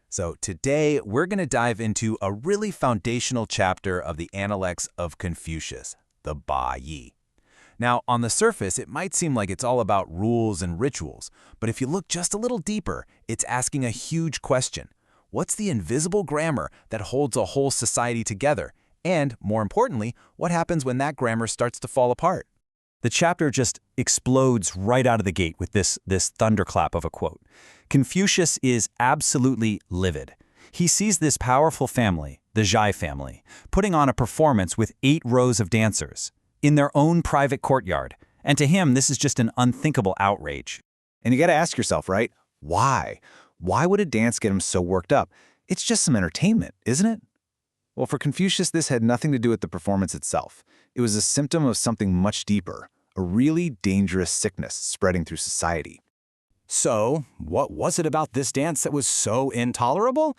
So today we're going to dive into a really foundational chapter of the Analects of Confucius, the Ba Now, on the surface, it might seem like it's all about rules and rituals, but if you look just a little deeper, it's asking a huge question. What's the invisible grammar that holds a whole society together? And, more importantly, what happens when that grammar starts to fall apart? The chapter just explodes right out of the gate with this thunderclap of a quote. Confucius is absolutely livid. He sees this powerful family, the Zhai family, putting on a performance with 8 rows of dancers in their own private courtyard. And to him, this is just an unthinkable outrage. And you got to ask yourself, right? Why? Why would a dance get him so worked up? It's just some entertainment, isn't it? Well, for Confucius, this had nothing to do with the performance itself. It was a symptom of something much deeper, a really dangerous sickness spreading through society. So, what was it about this dance that was so intolerable?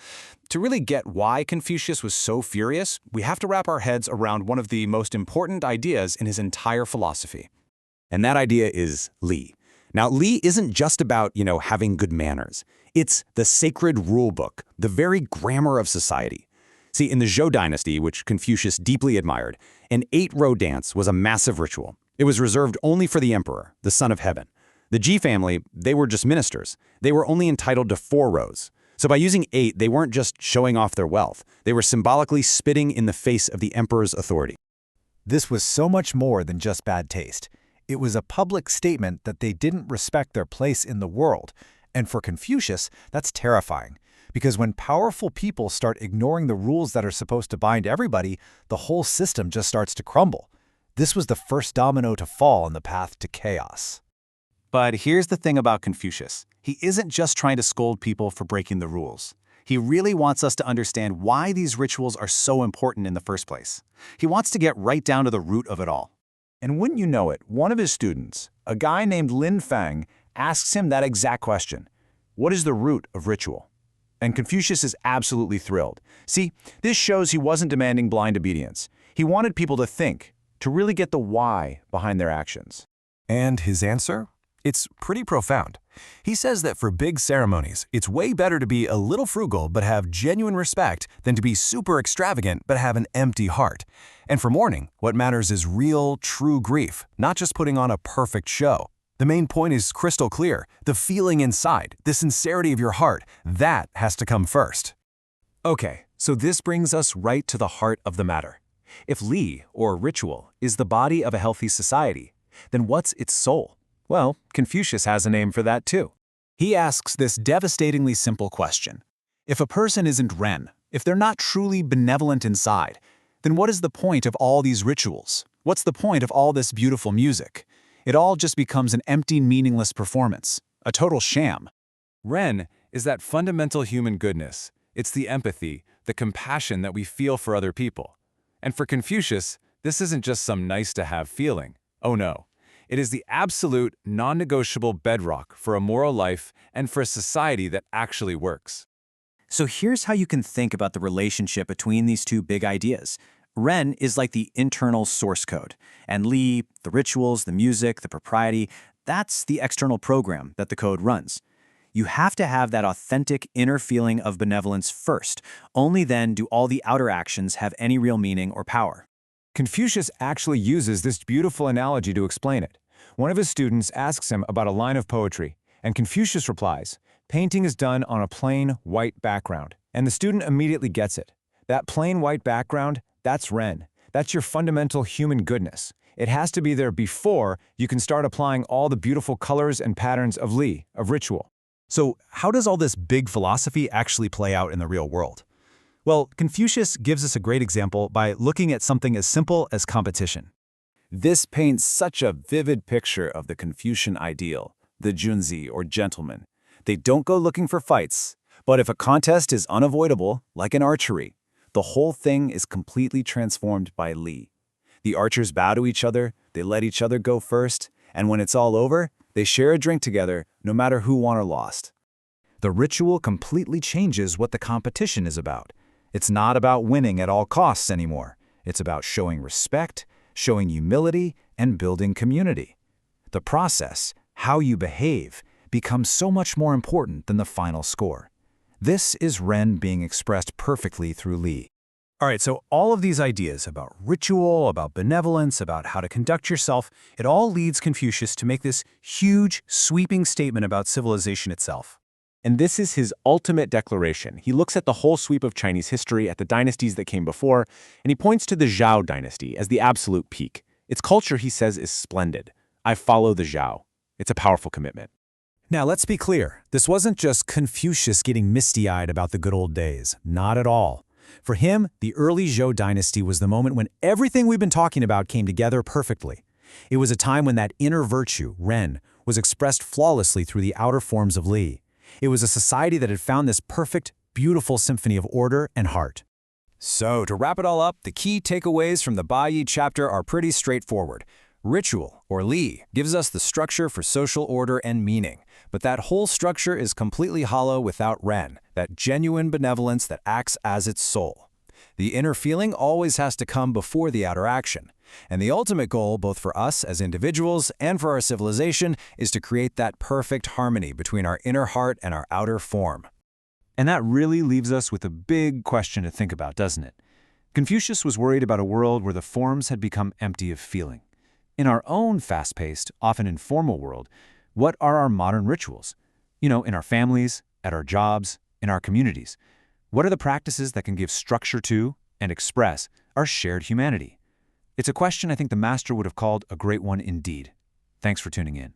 To really get why Confucius was so furious, we have to wrap our heads around one of the most important ideas in his entire philosophy. And that idea is Li. Now, Li isn't just about, having good manners. It's the sacred rule book, the very grammar of society. See, in the Zhou dynasty, which Confucius deeply admired, an 8-row dance was a massive ritual. It was reserved only for the emperor, the son of heaven. The Ji family, they were just ministers. They were only entitled to 4 rows. So by using 8, they weren't just showing off their wealth. They were symbolically spitting in the face of the emperor's authority. This was so much more than just bad taste. It was a public statement that they didn't respect their place in the world. And for Confucius, that's terrifying. Because when powerful people start ignoring the rules that are supposed to bind everybody, the whole system just starts to crumble. This was the first domino to fall on the path to chaos. But here's the thing about Confucius. He isn't just trying to scold people for breaking the rules. He really wants us to understand why these rituals are so important in the first place. He wants to get right down to the root of it all. And wouldn't you know it, one of his students, a guy named Lin Feng, asks him that exact question. What is the root of ritual? And Confucius is absolutely thrilled. See, this shows he wasn't demanding blind obedience. He wanted people to think, to really get the why behind their actions. And his answer? It's pretty profound. He says that for big ceremonies, it's way better to be a little frugal but have genuine respect than to be super extravagant but have an empty heart. And for mourning, what matters is real, true grief, not just putting on a perfect show. The main point is crystal clear. The feeling inside, the sincerity of your heart, that has to come first. Okay, so this brings us right to the heart of the matter. If Li, or ritual, is the body of a healthy society, then what's its soul? Well, Confucius has a name for that too. He asks this devastatingly simple question. If a person isn't Ren, if they're not truly benevolent inside, then what is the point of all these rituals? What's the point of all this beautiful music? It all just becomes an empty, meaningless performance, a total sham. Ren is that fundamental human goodness. It's the empathy, the compassion that we feel for other people. And for Confucius, this isn't just some nice-to-have feeling. Oh no. It is the absolute, non-negotiable bedrock for a moral life and for a society that actually works. So here's how you can think about the relationship between these two big ideas. Ren is like the internal source code, and Li, the rituals, the music, the propriety, that's the external program that the code runs. You have to have that authentic inner feeling of benevolence first. Only then do all the outer actions have any real meaning or power. Confucius actually uses this beautiful analogy to explain it. One of his students asks him about a line of poetry, and Confucius replies, "Painting is done on a plain white background." And the student immediately gets it. That plain white background, that's Ren. That's your fundamental human goodness. It has to be there before you can start applying all the beautiful colors and patterns of Li, of ritual. So how does all this big philosophy actually play out in the real world? Well, Confucius gives us a great example by looking at something as simple as competition. This paints such a vivid picture of the Confucian ideal, the junzi or gentleman. They don't go looking for fights, but if a contest is unavoidable, like in archery, the whole thing is completely transformed by Li. The archers bow to each other, they let each other go first, and when it's all over, they share a drink together, no matter who won or lost. The ritual completely changes what the competition is about. It's not about winning at all costs anymore. It's about showing respect, showing humility, and building community. The process, how you behave, becomes so much more important than the final score. This is Ren being expressed perfectly through Li. All right, so all of these ideas about ritual, about benevolence, about how to conduct yourself, it all leads Confucius to make this huge, sweeping statement about civilization itself. And this is his ultimate declaration. He looks at the whole sweep of Chinese history, at the dynasties that came before, and he points to the Zhao dynasty as the absolute peak. Its culture, he says, is splendid. I follow the Zhao. It's a powerful commitment. Now, let's be clear. This wasn't just Confucius getting misty-eyed about the good old days. Not at all. For him, the early Zhou dynasty was the moment when everything we've been talking about came together perfectly. It was a time when that inner virtue, Ren, was expressed flawlessly through the outer forms of Li. It was a society that had found this perfect, beautiful symphony of order and heart. So, to wrap it all up, the key takeaways from the Bayi chapter are pretty straightforward. Ritual, or Li, gives us the structure for social order and meaning, but that whole structure is completely hollow without Ren, that genuine benevolence that acts as its soul. The inner feeling always has to come before the outer action, and the ultimate goal, both for us as individuals and for our civilization, is to create that perfect harmony between our inner heart and our outer form. And that really leaves us with a big question to think about, doesn't it? Confucius was worried about a world where the forms had become empty of feeling. In our own fast-paced, often informal world, what are our modern rituals? In our families, at our jobs, in our communities. What are the practices that can give structure to and express our shared humanity? It's a question I think the master would have called a great one indeed. Thanks for tuning in.